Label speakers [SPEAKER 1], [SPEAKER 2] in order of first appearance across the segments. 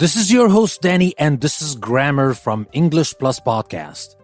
[SPEAKER 1] This is your host, Danny, and this is Grammar from English Plus Podcast.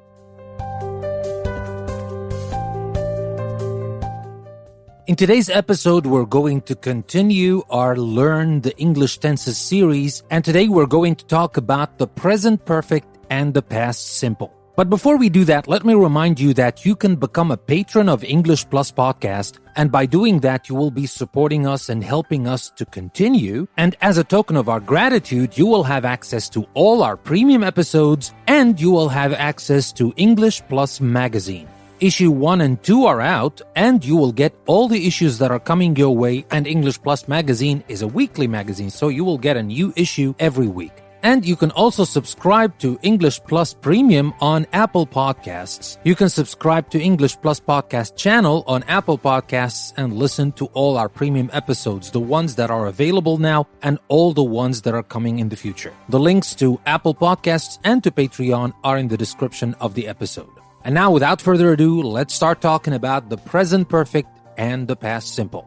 [SPEAKER 1] In today's episode, we're going to continue our Learn the English Tenses series, and today we're going to talk about the present perfect and the past simple. But before we do that, let me remind you that you can become a patron of English Plus Podcast, and by doing that, you will be supporting us and helping us to continue. And as a token of our gratitude, you will have access to all our premium episodes, and you will have access to English Plus Magazine. Issue 1 and 2 are out, and you will get all the issues that are coming your way, and English Plus Magazine is a weekly magazine, so you will get a new issue every week. And you can also subscribe to English Plus Premium on Apple Podcasts. You can subscribe to English Plus Podcast channel on Apple Podcasts and listen to all our premium episodes, the ones that are available now and all the ones that are coming in the future. The links to Apple Podcasts and to Patreon are in the description of the episode. And now, without further ado, let's start talking about the present perfect and the past simple.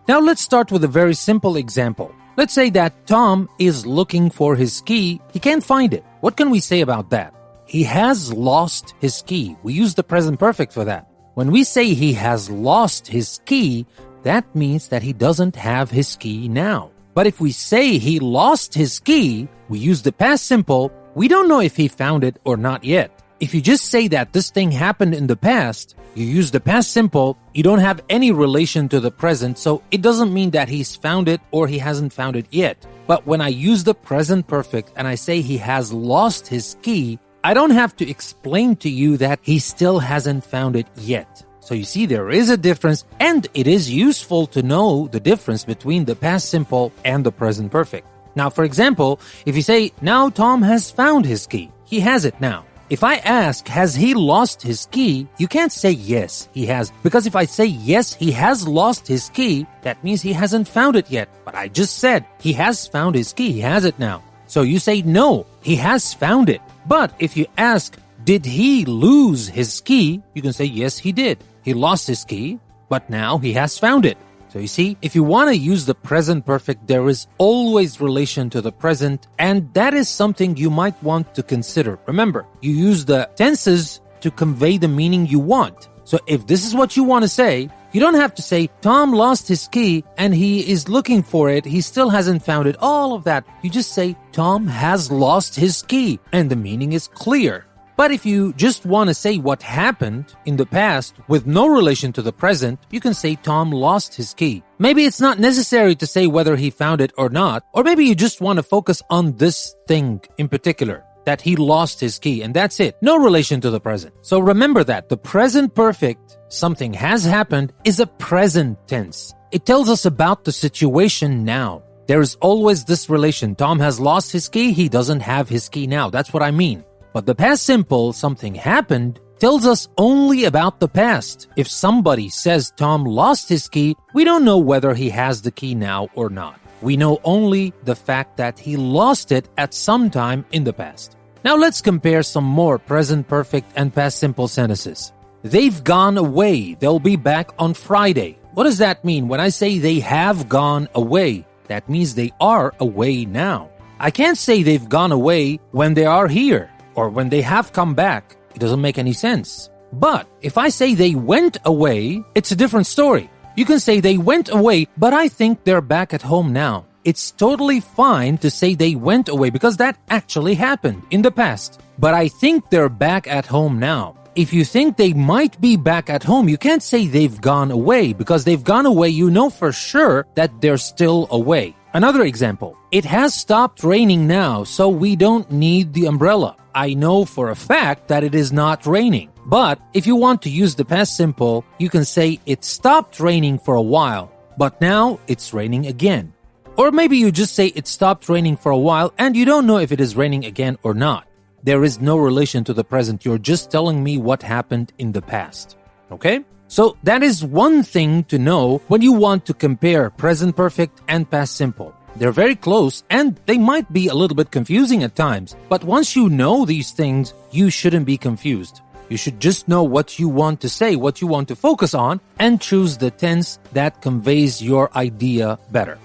[SPEAKER 1] Now let's start with a very simple example. Let's say that Tom is looking for his key. He can't find it. What can we say about that? He has lost his key. We use the present perfect for that. When we say he has lost his key, that means that he doesn't have his key now. But if we say he lost his key, we use the past simple. We don't know if he found it or not yet. If you just say that this thing happened in the past, you use the past simple, you don't have any relation to the present, so it doesn't mean that he's found it or he hasn't found it yet. But when I use the present perfect and I say he has lost his key, I don't have to explain to you that he still hasn't found it yet. So you see, there is a difference, and it is useful to know the difference between the past simple and the present perfect. Now, for example, if you say, now Tom has found his key, he has it now. If I ask, has he lost his key? You can't say yes, he has. Because if I say yes, he has lost his key, that means he hasn't found it yet. But I just said, he has found his key, he has it now. So you say no, he has found it. But if you ask, did he lose his key? You can say yes, he did. He lost his key, but now he has found it. So you see, if you want to use the present perfect, there is always relation to the present, and that is something you might want to consider. Remember, you use the tenses to convey the meaning you want. So if this is what you want to say, you don't have to say, Tom lost his key and he is looking for it, he still hasn't found it, all of that. You just say, Tom has lost his key, and the meaning is clear. But if you just want to say what happened in the past with no relation to the present, you can say Tom lost his key. Maybe it's not necessary to say whether he found it or not, or maybe you just want to focus on this thing in particular, that he lost his key, and that's it. No relation to the present. So remember that the present perfect, something has happened, is a present tense. It tells us about the situation now. There is always this relation. Tom has lost his key, he doesn't have his key now. That's what I mean. But the past simple, something happened, tells us only about the past. If somebody says Tom lost his key, we don't know whether he has the key now or not. We know only the fact that he lost it at some time in the past. Now let's compare some more present perfect and past simple sentences. They've gone away. They'll be back on Friday. What does that mean? When I say they have gone away, that means they are away now. I can't say they've gone away when they are here, or when they have come back. It doesn't make any sense. But if I say they went away, it's a different story. You can say they went away, but I think they're back at home now. It's totally fine to say they went away because that actually happened in the past. But I think they're back at home now. If you think they might be back at home, you can't say they've gone away, because they've gone away, you know for sure that they're still away. Another example, it has stopped raining now, so we don't need the umbrella. I know for a fact that it is not raining. But if you want to use the past simple, you can say it stopped raining for a while, but now it's raining again. Or maybe you just say it stopped raining for a while and you don't know if it is raining again or not. There is no relation to the present. You're just telling me what happened in the past. Okay? So that is one thing to know when you want to compare present perfect and past simple. They're very close and they might be a little bit confusing at times, but once you know these things, you shouldn't be confused. You should just know what you want to say, what you want to focus on, and choose the tense that conveys your idea better.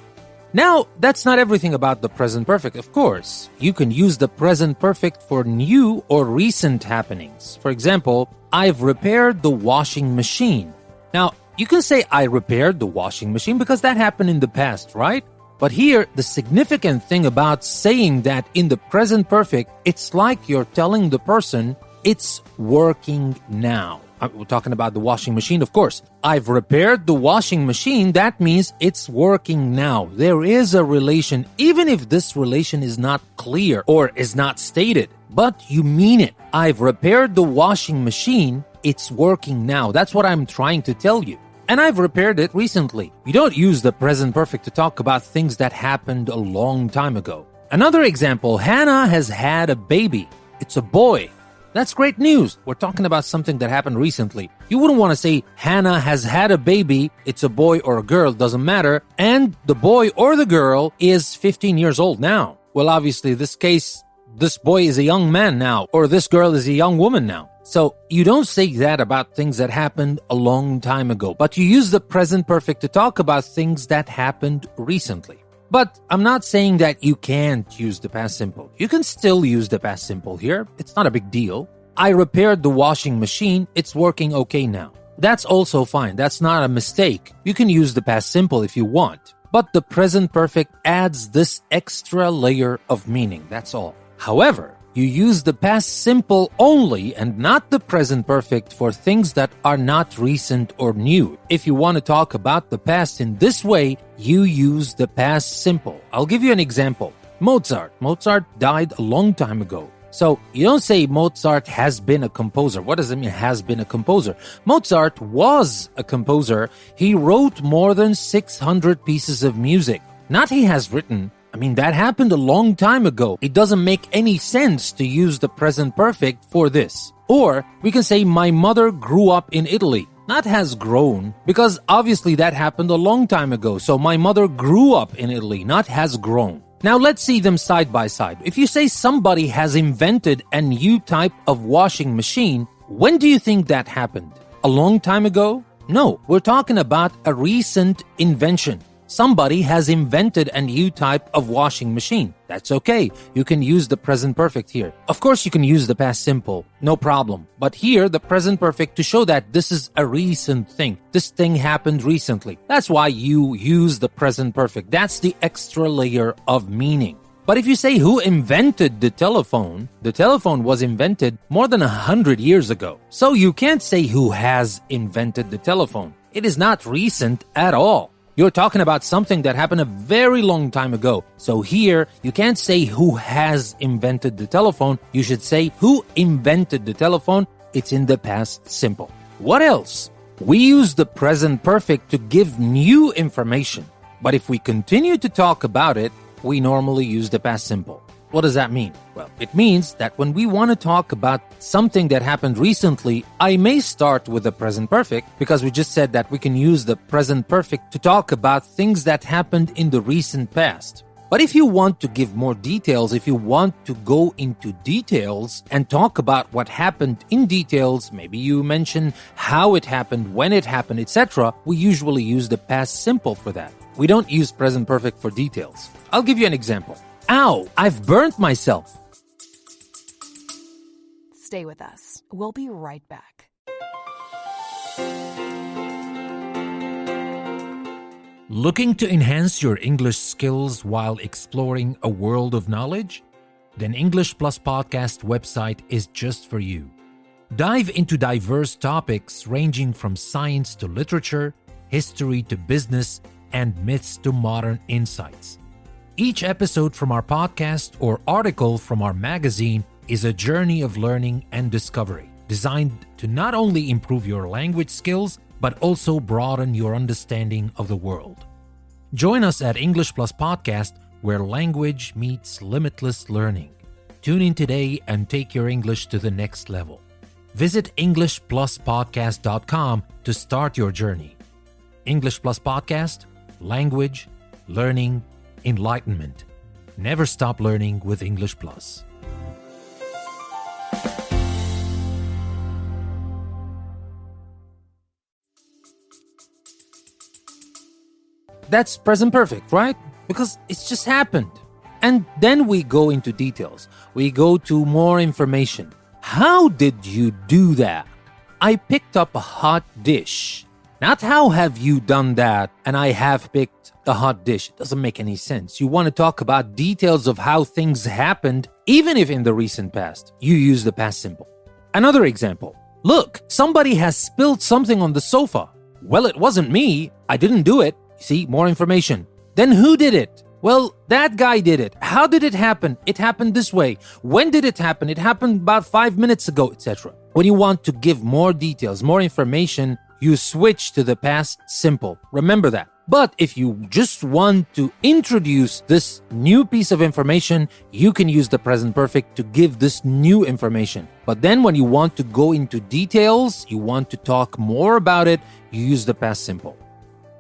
[SPEAKER 1] Now, that's not everything about the present perfect, of course. You can use the present perfect for new or recent happenings. For example, I've repaired the washing machine. Now, you can say I repaired the washing machine because that happened in the past, right? But here, the significant thing about saying that in the present perfect, it's like you're telling the person it's working now. We're talking about the washing machine, of course. I've repaired the washing machine. That means it's working now. There is a relation, even if this relation is not clear or is not stated, but you mean it. I've repaired the washing machine. It's working now. That's what I'm trying to tell you. And I've repaired it recently. You don't use the present perfect to talk about things that happened a long time ago. Another example, Hannah has had a baby. It's a boy. That's great news. We're talking about something that happened recently. You wouldn't want to say Hannah has had a baby, it's a boy or a girl, doesn't matter, and the boy or the girl is 15 years old now. Well, obviously, this case, this boy is a young man now, or this girl is a young woman now. So you don't say that about things that happened a long time ago, but you use the present perfect to talk about things that happened recently. But I'm not saying that you can't use the past simple. You can still use the past simple here. It's not a big deal. I repaired the washing machine. It's working okay now. That's also fine. That's not a mistake. You can use the past simple if you want. But the present perfect adds this extra layer of meaning. That's all. However, you use the past simple only and not the present perfect for things that are not recent or new. If you want to talk about the past in this way, you use the past simple. I'll give you an example. Mozart. Mozart died a long time ago. So you don't say Mozart has been a composer. What does it mean, has been a composer? Mozart was a composer. He wrote more than 600 pieces of music. Not he has written. I mean, that happened a long time ago. It doesn't make any sense to use the present perfect for this. Or we can say, my mother grew up in Italy. Not has grown, because obviously that happened a long time ago. So my mother grew up in Italy, not has grown. Now let's see them side by side. If you say somebody has invented a new type of washing machine, when do you think that happened? A long time ago? No, we're talking about a recent invention. Somebody has invented a new type of washing machine. That's okay. You can use the present perfect here. Of course, you can use the past simple. No problem. But here, the present perfect to show that this is a recent thing. This thing happened recently. That's why you use the present perfect. That's the extra layer of meaning. But if you say who invented the telephone was invented more than 100 years ago. So you can't say who has invented the telephone. It is not recent at all. You're talking about something that happened a very long time ago. So here, you can't say who has invented the telephone. You should say who invented the telephone. It's in the past simple. What else? We use the present perfect to give new information. But if we continue to talk about it, we normally use the past simple. What does that mean? Well, it means that when we want to talk about something that happened recently, I may start with the present perfect because we just said that we can use the present perfect to talk about things that happened in the recent past. But if you want to give more details, if you want to go into details and talk about what happened in details, maybe you mention how it happened, when it happened, etc., we usually use the past simple for that. We don't use present perfect for details. I'll give you an example. Ow, I've burnt myself.
[SPEAKER 2] Stay with us. We'll be right back.
[SPEAKER 1] Looking to enhance your English skills while exploring a world of knowledge? Then English Plus Podcast website is just for you. Dive into diverse topics ranging from science to literature, history to business, and myths to modern insights. Each episode from our podcast or article from our magazine is a journey of learning and discovery, designed to not only improve your language skills, but also broaden your understanding of the world. Join us at English Plus Podcast, where language meets limitless learning. Tune in today and take your English to the next level. Visit EnglishPlusPodcast.com to start your journey. English Plus Podcast, language, learning, enlightenment. Never stop learning with English Plus. That's present perfect, right? Because it's just happened. And then we go into details. We go to more information. How did you do that? I picked up a hot dish. Not how have you done that and I have picked a hot dish. It doesn't make any sense. You want to talk about details of how things happened, even if in the recent past. You use the past simple. Another example. Look, somebody has spilled something on the sofa. Well, it wasn't me. I didn't do it. See, more information. Then who did it? Well, that guy did it. How did it happen? It happened this way. When did it happen? It happened about 5 minutes ago, etc. When you want to give more details, more information, you switch to the past simple. Remember that. But if you just want to introduce this new piece of information, you can use the present perfect to give this new information. But then when you want to go into details, you want to talk more about it, you use the past simple.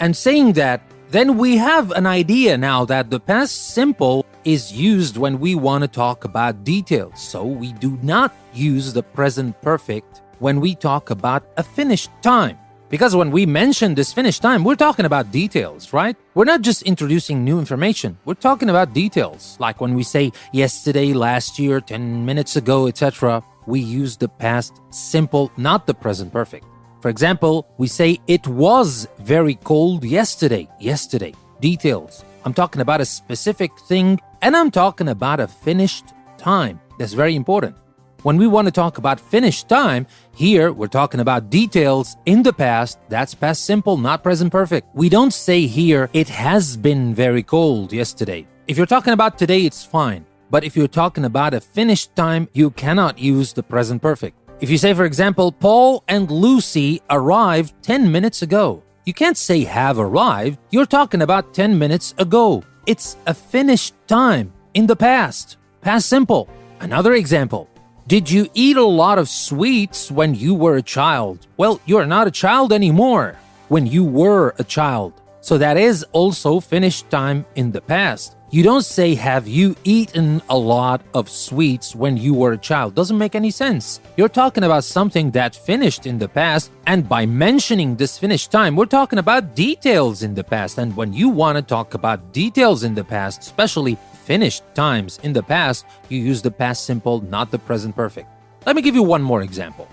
[SPEAKER 1] And saying that, then we have an idea now that the past simple is used when we want to talk about details. So we do not use the present perfect when we talk about a finished time. Because when we mention this finished time, we're talking about details, right? We're not just introducing new information. We're talking about details. Like when we say yesterday, last year, 10 minutes ago, etc. We use the past simple, not the present perfect. For example, we say it was very cold yesterday. Yesterday. Details. I'm talking about a specific thing and I'm talking about a finished time. That's very important. When we want to talk about finished time, here we're talking about details in the past. That's past simple, not present perfect. We don't say here, it has been very cold yesterday. If you're talking about today, it's fine. But if you're talking about a finished time, you cannot use the present perfect. If you say, for example, Paul and Lucy arrived 10 minutes ago. You can't say have arrived. You're talking about 10 minutes ago. It's a finished time in the past. Past simple. Another example. Did you eat a lot of sweets when you were a child? Well, you're not a child anymore. When you were a child. So that is also finished time in the past. You don't say, have you eaten a lot of sweets when you were a child? Doesn't make any sense. You're talking about something that finished in the past, and by mentioning this finished time, we're talking about details in the past. And when you want to talk about details in the past, especially finished times in the past, you use the past simple, not the present perfect. Let me give you one more example.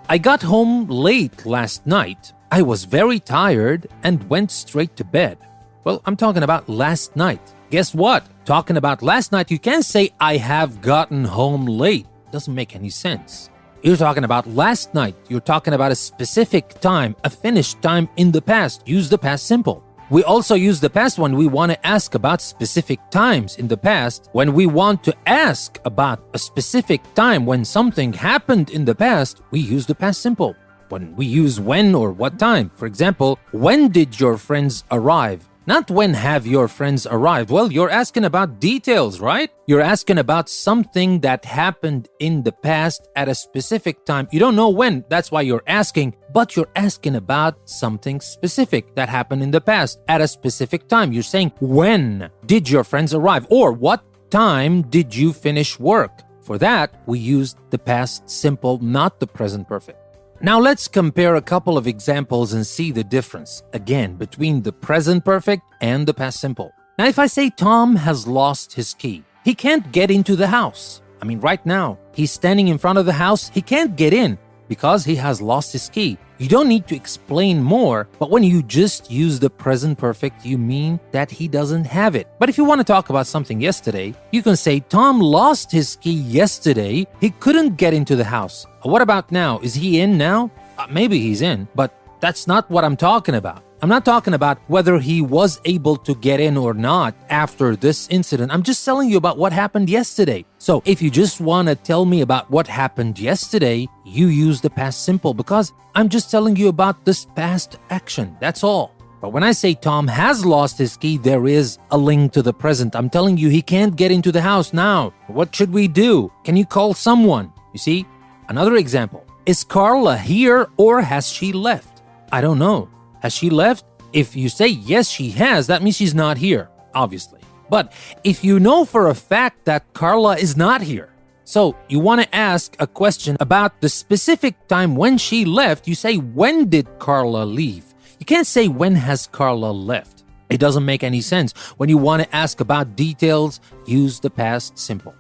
[SPEAKER 1] I got home late last night. I was very tired and went straight to bed. Well, I'm talking about last night. Guess what? Talking about last night, you can't say, I have gotten home late. Doesn't make any sense. You're talking about last night. You're talking about a specific time, a finished time in the past. Use the past simple. We also use the past when we want to ask about specific times in the past. When we want to ask about a specific time when something happened in the past, we use the past simple. When we use when or what time. For example, when did your friends arrive? Not when have your friends arrived. Well, you're asking about details, right? You're asking about something that happened in the past at a specific time. You don't know when, that's why you're asking, but you're asking about something specific that happened in the past at a specific time. You're saying, when did your friends arrive? Or what time did you finish work? For that, we use the past simple, not the present perfect. Now let's compare a couple of examples and see the difference, again, between the present perfect and the past simple. Now if I say Tom has lost his key, he can't get into the house. I mean, right now, he's standing in front of the house, he can't get in because he has lost his key. You don't need to explain more, but when you just use the present perfect, you mean that he doesn't have it. But if you want to talk about something yesterday, you can say, Tom lost his key yesterday. He couldn't get into the house. What about now? Is he in now? Maybe he's in, but that's not what I'm talking about. I'm not talking about whether he was able to get in or not after this incident. I'm just telling you about what happened yesterday. So if you just want to tell me about what happened yesterday, you use the past simple because I'm just telling you about this past action. That's all. But when I say Tom has lost his key, there is a link to the present. I'm telling you he can't get into the house now. What should we do? Can you call someone? You see? Another example. Is Carla here or has she left? I don't know. Has she left? If you say yes, she has, that means she's not here, obviously. But if you know for a fact that Carla is not here, so you want to ask a question about the specific time when she left, you say, when did Carla leave? You can't say, when has Carla left? It doesn't make any sense. When you want to ask about details, use the past simple.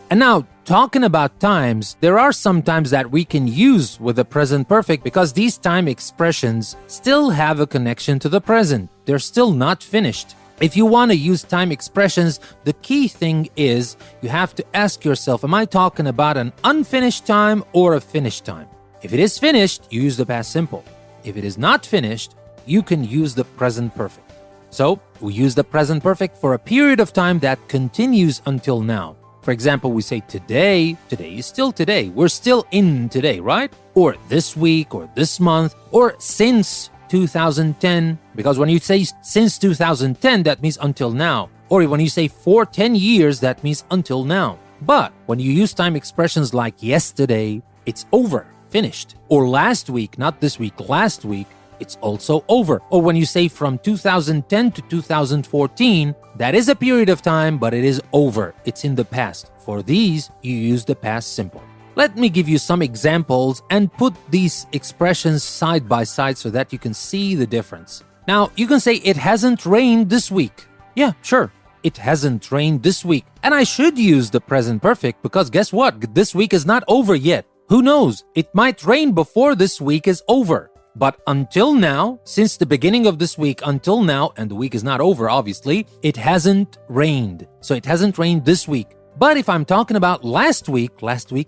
[SPEAKER 1] And now, talking about times, there are some times that we can use with the present perfect because these time expressions still have a connection to the present. They're still not finished. If you want to use time expressions, the key thing is you have to ask yourself, am I talking about an unfinished time or a finished time? If it is finished, you use the past simple. If it is not finished, you can use the present perfect. So, we use the present perfect for a period of time that continues until now. For example, we say today is still today. We're still in today, right? Or this week, or this month, or since 2010. Because when you say since 2010, that means until now. Or when you say for 10 years, that means until now. But when you use time expressions like yesterday, it's over, finished. Or last week, not this week, last week, it's also over. Or when you say from 2010 to 2014, that is a period of time, but it is over. It's in the past. For these, you use the past simple. Let me give you some examples and put these expressions side by side so that you can see the difference. Now, you can say it hasn't rained this week. Yeah, sure. It hasn't rained this week. And I should use the present perfect because guess what? This week is not over yet. Who knows? It might rain before this week is over. But until now, since the beginning of this week until now, and the week is not over, obviously, it hasn't rained. So it hasn't rained this week. But if I'm talking about last week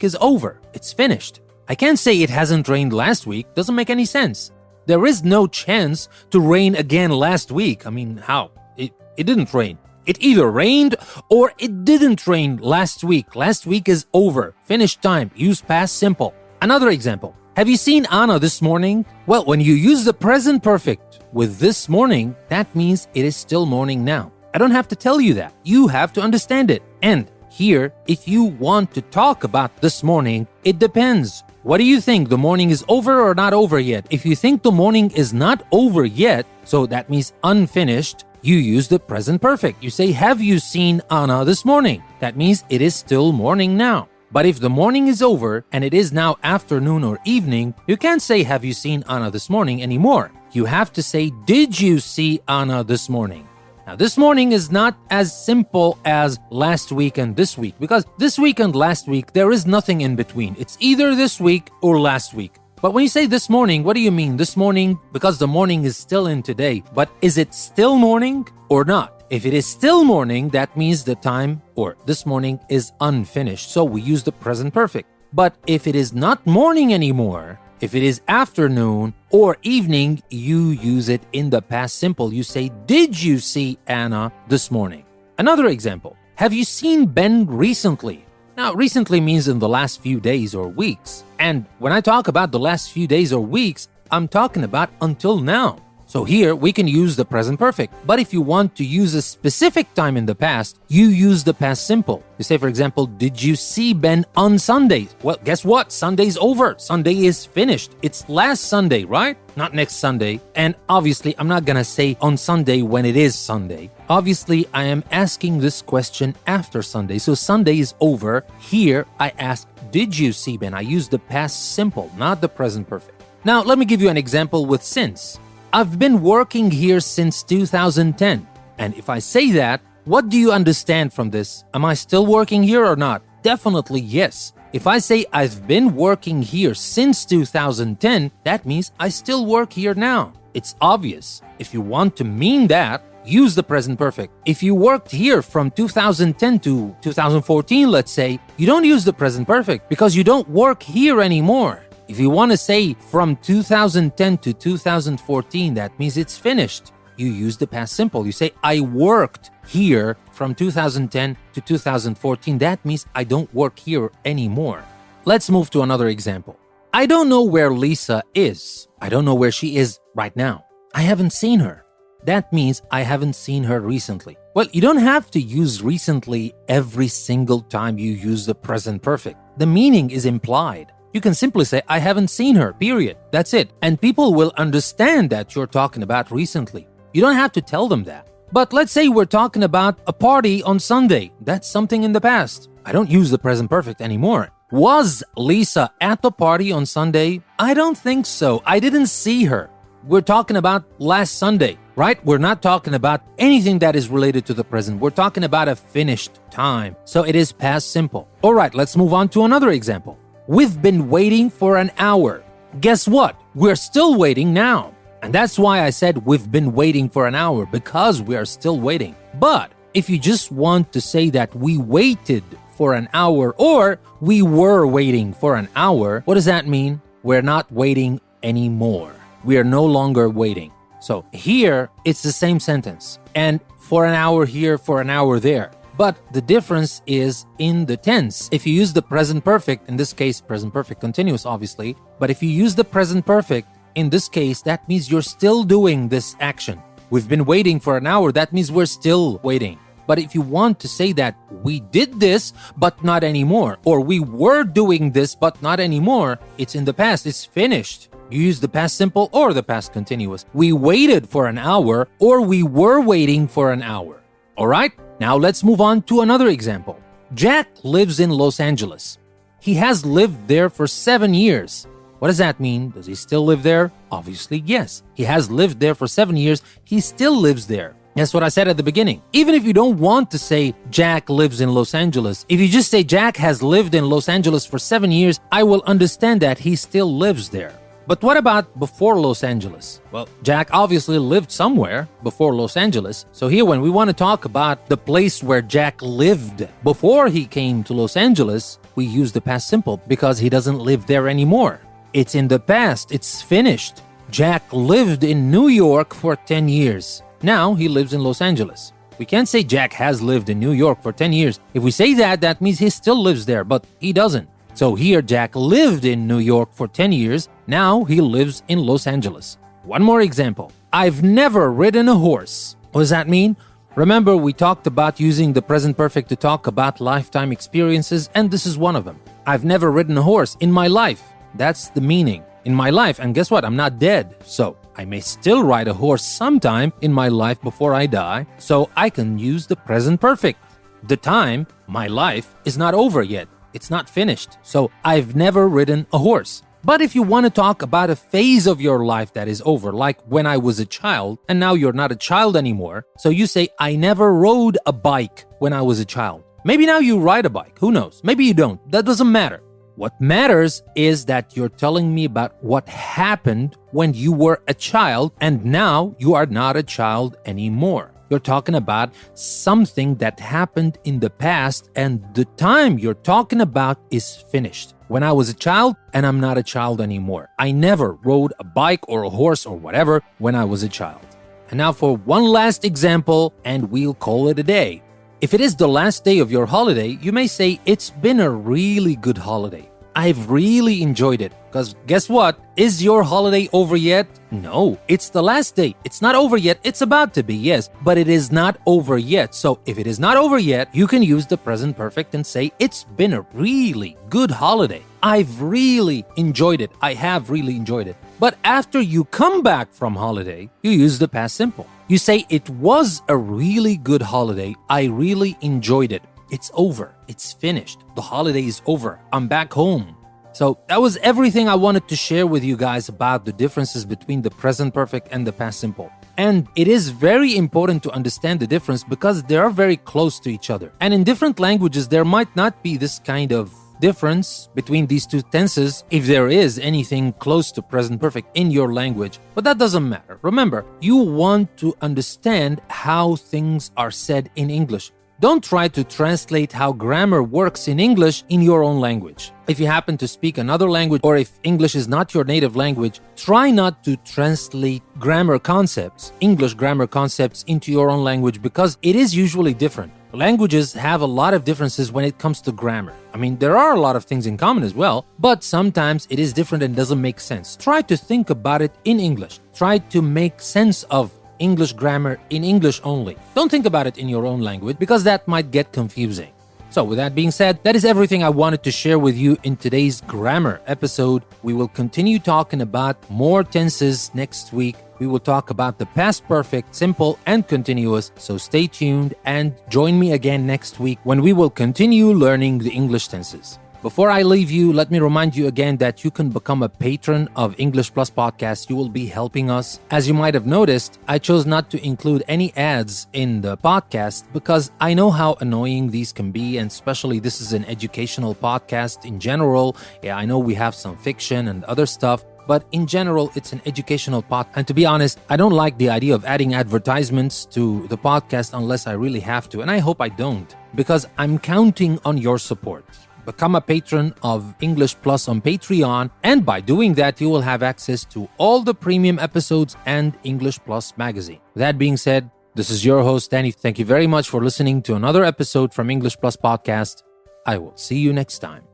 [SPEAKER 1] is over. It's finished. I can't say it hasn't rained last week. Doesn't make any sense. There is no chance to rain again last week. I mean, how? It didn't rain. It either rained or it didn't rain last week. Last week is over. Finished time. Use past simple. Another example. Have you seen Anna this morning? Well, when you use the present perfect with this morning, that means it is still morning now. I don't have to tell you that. You have to understand it. And here, if you want to talk about this morning, it depends. What do you think? The morning is over or not over yet? If you think the morning is not over yet, so that means unfinished, you use the present perfect. You say, have you seen Anna this morning? That means it is still morning now. But if the morning is over and it is now afternoon or evening, you can't say, have you seen Anna this morning anymore. You have to say, did you see Anna this morning? Now, this morning is not as simple as last week and this week, because this week and last week, there is nothing in between. It's either this week or last week. But when you say this morning, what do you mean? This morning, because the morning is still in today. But is it still morning or not? If it is still morning, that means the time or this morning is unfinished. So we use the present perfect. But if it is not morning anymore, if it is afternoon or evening, you use it in the past simple. You say, did you see Anna this morning? Another example. Have you seen Ben recently? Now, recently means in the last few days or weeks. And when I talk about the last few days or weeks, I'm talking about until now. So here, we can use the present perfect. But if you want to use a specific time in the past, you use the past simple. You say, for example, did you see Ben on Sunday? Well, guess what? Sunday's over. Sunday is finished. It's last Sunday, right? Not next Sunday. And obviously, I'm not gonna say on Sunday when it is Sunday. Obviously, I am asking this question after Sunday. So Sunday is over. Here, I ask, did you see Ben? I use the past simple, not the present perfect. Now, let me give you an example with since. I've been working here since 2010. And if I say that, what do you understand from this? Am I still working here or not? Definitely yes. If I say I've been working here since 2010, that means I still work here now. It's obvious. If you want to mean that, use the present perfect. If you worked here from 2010 to 2014, let's say, you don't use the present perfect because you don't work here anymore. If you want to say from 2010 to 2014, that means it's finished. You use the past simple. You say, I worked here from 2010 to 2014. That means I don't work here anymore. Let's move to another example. I don't know where Lisa is. I don't know where she is right now. I haven't seen her. That means I haven't seen her recently. Well, you don't have to use recently every single time you use the present perfect. The meaning is implied. You can simply say, I haven't seen her, period. That's it. And people will understand that you're talking about recently. You don't have to tell them that. But let's say we're talking about a party on Sunday. That's something in the past. I don't use the present perfect anymore. Was Lisa at the party on Sunday? I don't think so. I didn't see her. we're talking about last Sunday, right? We're not talking about anything that is related to the present. We're talking about a finished time. So it is past simple. All right, let's move on to another example. We've been waiting for an hour. Guess what? We're still waiting now. And that's why I said we've been waiting for an hour, because we are still waiting. But if you just want to say that we waited for an hour or we were waiting for an hour, what does that mean? We're not waiting anymore. We are no longer waiting. So here, it's the same sentence. And for an hour here, for an hour there. But the difference is in the tense. If you use the present perfect, in this case, present perfect continuous, obviously. But if you use the present perfect, in this case, that means you're still doing this action. We've been waiting for an hour. That means we're still waiting. But if you want to say that we did this, but not anymore, or we were doing this, but not anymore, it's in the past. It's finished. You use the past simple or the past continuous. We waited for an hour, or we were waiting for an hour. All right? Now let's move on to another example. Jack lives in Los Angeles. He has lived there for 7 years. What does that mean? Does he still live there? Obviously, yes. He has lived there for 7 years. He still lives there. That's what I said at the beginning. Even if you don't want to say Jack lives in Los Angeles, if you just say Jack has lived in Los Angeles for 7 years, I will understand that he still lives there. But what about before Los Angeles? Well, Jack obviously lived somewhere before Los Angeles. So here, when we want to talk about the place where Jack lived before he came to Los Angeles, we use the past simple because he doesn't live there anymore. It's in the past. It's finished. Jack lived in New York for 10 years. Now he lives in Los Angeles. We can't say Jack has lived in New York for 10 years. If we say that, that means he still lives there, but he doesn't. So here, Jack lived in New York for 10 years. Now he lives in Los Angeles. One more example. I've never ridden a horse. What does that mean? Remember, we talked about using the present perfect to talk about lifetime experiences, and this is one of them. I've never ridden a horse in my life. That's the meaning. In my life. And guess what? I'm not dead. So I may still ride a horse sometime in my life before I die. So I can use the present perfect. The time, my life, is not over yet. It's not finished. So I've never ridden a horse. But if you want to talk about a phase of your life that is over, like when I was a child and now you're not a child anymore, so you say, I never rode a bike when I was a child. Maybe now you ride a bike. Who knows? Maybe you don't. That doesn't matter. What matters is that you're telling me about what happened when you were a child and now you are not a child anymore. You're talking about something that happened in the past and the time you're talking about is finished. When I was a child and I'm not a child anymore. I never rode a bike or a horse or whatever when I was a child. And now for one last example and we'll call it a day. If it is the last day of your holiday, you may say, it's been a really good holiday. I've really enjoyed it. Because guess what? Is your holiday over yet? No, it's the last day. It's not over yet. It's about to be, yes, but it is not over yet. So if it is not over yet, you can use the present perfect and say, it's been a really good holiday. I've really enjoyed it. I have really enjoyed it. But after you come back from holiday, you use the past simple. You say, it was a really good holiday. I really enjoyed it. It's over. It's finished. The holiday is over. I'm back home. So that was everything I wanted to share with you guys about the differences between the present perfect and the past simple. And it is very important to understand the difference because they are very close to each other. And in different languages, there might not be this kind of difference between these two tenses if there is anything close to present perfect in your language. But that doesn't matter. Remember, you want to understand how things are said in English. Don't try to translate how grammar works in English in your own language. If you happen to speak another language or if English is not your native language, try not to translate grammar concepts, English grammar concepts into your own language because it is usually different. Languages have a lot of differences when it comes to grammar. I mean, there are a lot of things in common as well, but sometimes it is different and doesn't make sense. Try to think about it in English. Try to make sense of English grammar in English only. Don't think about it in your own language because that might get confusing. So with that being said, that is everything I wanted to share with you in today's grammar episode. We will continue talking about more tenses next week. We will talk about the past perfect, simple, and continuous. So stay tuned and join me again next week when we will continue learning the English tenses. Before I leave you, let me remind you again that you can become a patron of English Plus Podcast. You will be helping us. As you might have noticed, I chose not to include any ads in the podcast because I know how annoying these can be, and especially this is an educational podcast in general. Yeah, I know we have some fiction and other stuff, but in general, it's an educational podcast. And to be honest, I don't like the idea of adding advertisements to the podcast unless I really have to, and I hope I don't, because I'm counting on your support. Become a patron of English Plus on Patreon, and by doing that, you will have access to all the premium episodes and English Plus magazine. That being said, this is your host, Danny. Thank you very much for listening to another episode from English Plus Podcast. I will see you next time.